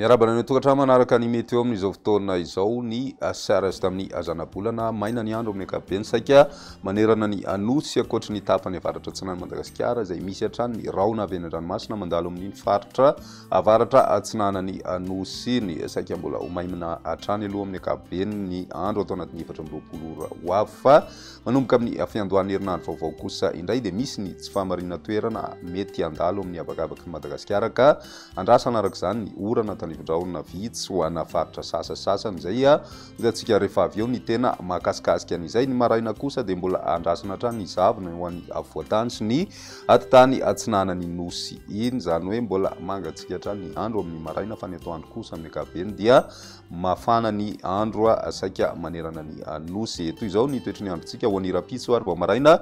Miarabana ny tokantrano manaraka ny mety eo amin'izao fotoana izao ny sara sy tamin'ny azanabolana maina ny andro amin'ny ankapobeny saika manerana ny anosy ankoatra ny tapany avaratra atsinan'ny Madagasikara izay misy hatrany ny raona avy any an-dranomasina mandalo amin'ny faritra avaratra atsinanany anosy ny saika mbola ho maimina hatrany aloha amin'ny ankapobeny ny andro atao anatin'ny 24 ho avy fa manomboka amin'ny fiandohan'ny herinandro vaovao kosa indray dia misy ny tsy fahamarinana toerana mety handalo amin'ny habakabak'i Madagasikara ka andrasana araka izany ny orana tanivindraona vitsy ho ana faritra sasasasany izay hitantsika rehefa avy eo ny tena mahakasikasika an'izay ny maraina kosa dia mbola andrasana hatrany ny zavona ho an'ny avoatany sy ny atitany atsinanany nosy iny izany hoe mbola mangatsika hatrany ny andro amin'ny maraina fa ny atao andro kosa amin'ny ankapobeny dia mafana ny andro saika manerana ny nosy eto izao ny toetry ny androntsika ho an'ny rapitso ary vao maraina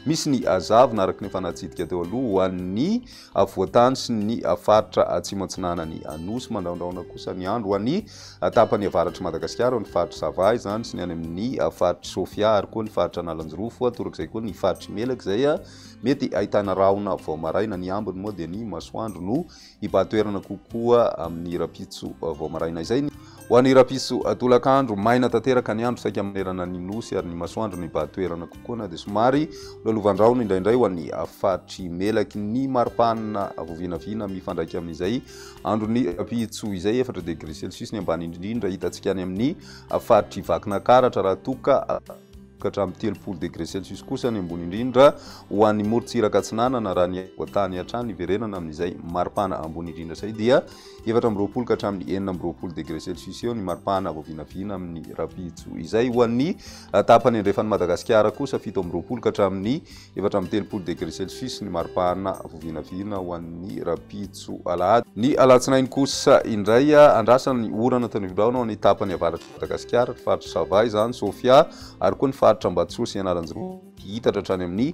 misy ny azavona araka ny efa natsidika teo aloha ho an'ny avoatany sy ny faritra atsimo atsinanany nosy mandraondraona kosa ny andro ho an'ny tapany avaratry Madagasikara ho ny faritra Sava izany sy ny any amin'ny faritra Sofia ary koa ny faritra Analanjorofo torak'izay koa ny faritra Melaka izay mety ahitana rahona vao maraina ny ambiny moa dia ny masoandro no hibatoerana kokoa amin'ny rapitso vao maraina izay ho an'ny rapitso tolakandro maina tanteraka ny andro saika manerana ny nosy ary ny masoandro ny hibatoerana kokoa na dia somary lolovandraona indraindray ho an'ny faritry Melaky ny maripana vovinavina mifandraika amin'izay andro ny rapitso izay 4 degré celsius ny ambany indrindra hitantsika any amin'ny faritry Vakinankaratra raha toka hatramin'ny 30 degré celsius kosa ny ambony indrindra ho an'ny morontsiraka atsinanana raha ny voatany hatrany iverenana amin'izay maripana ambony indrindra izay dia 420 ka hatramin'ny 420 degré celsius eo ny maripana voavinavina amin'ny rapitso izay ho an'ny tapany andrefan'ny Madagasikara kosa 720 ka hatramin'ny 430 degré celsius ny maripana voavinavina ho an'ny rapitso alahady ny alatsinainy kosa indray andrasana ny orana tanivindraona ho an'ny tapany avaratry Madagasikara faritra Sava izany Sofia ary koa ny faritra Ambatosy Analanjorofo hitatra hatrany amin'ny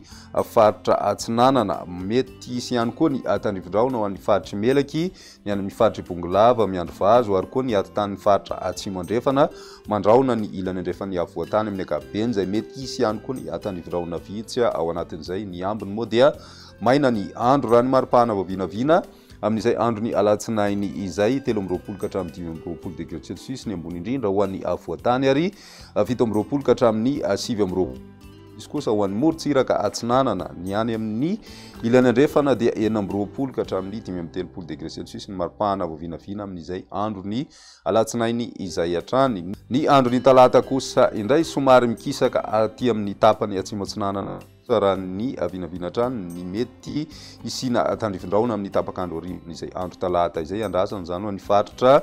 faritra atsinanana mety isy ihany koa ny tanivindraona ho an'ny faritry Melaky ny any amin'ny faritry Bongolava miandro vazo ary koa ny atitan'ny faritra atsimo andrefana mandraona ny ilany andrefan'ny avoatany amin'ny ankapobeny izay mety isy ihany koa ny tanivindraona vitsy ao anatin'izay ny ambiny moa dia maina ny andro raha ny maripana voavinavina amin'izay andro ny alatsinainy izay 13 ka hatramin'ny 15 degré celsius ny ambony indrindra ho an'ny avoatany ary 17 ka hatramin'ny 9 izy kosa ho an'ny morontsiraka atsinanana ny any amin'ny ilany andrefana dia 9 ka hatramin'ny 5 degré celsius ny maripana voavinavina amin'izay andro ny alatsinainy izay hatrany ny andro ny talata kosa indray somary mikisaka aty amin'ny tapany atsimo atsinanana raha ny avinavina hatrany ny mety isina tandrivindraona amin'ny tapakandro arivan'izay andro talata izay andrasana izany ho an'ny faritra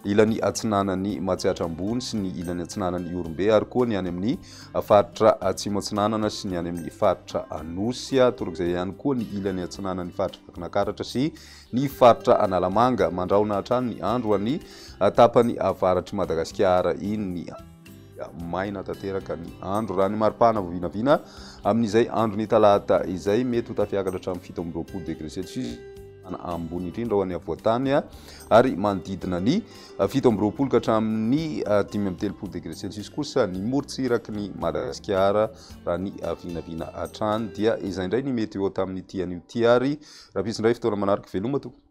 ilany atsinanany Matsiatra ambony sy ny ilany atsinanany Orombe ary koa ny any amin'ny faritra atsimo atsinanana sy ny any amin'ny faritra Anosy torak'izay ihany koa ny ilany atsinanany faritra Vakinankaratra sy ny faritra Analamanga mandraona hatrany ny andro any tapany avaratry Madagasikara iny maina tanteraka ny andro raha ny maripana voavinavina amin'izay andro ny talata izay mety ho tafiakatra hatramin'ny 17 degré celsius ambony indrindra ho an'ny avoatany ary manodidina ny 17 ka hatramin'ny 13 degré celsius kosa ny morontsiraky ny Madagasikara raha ny vinavina hatrany dia izay indray ny mety eo tamin'ny ity an'io ty ary raha pisy indray fotoana manaraka veloma tompoko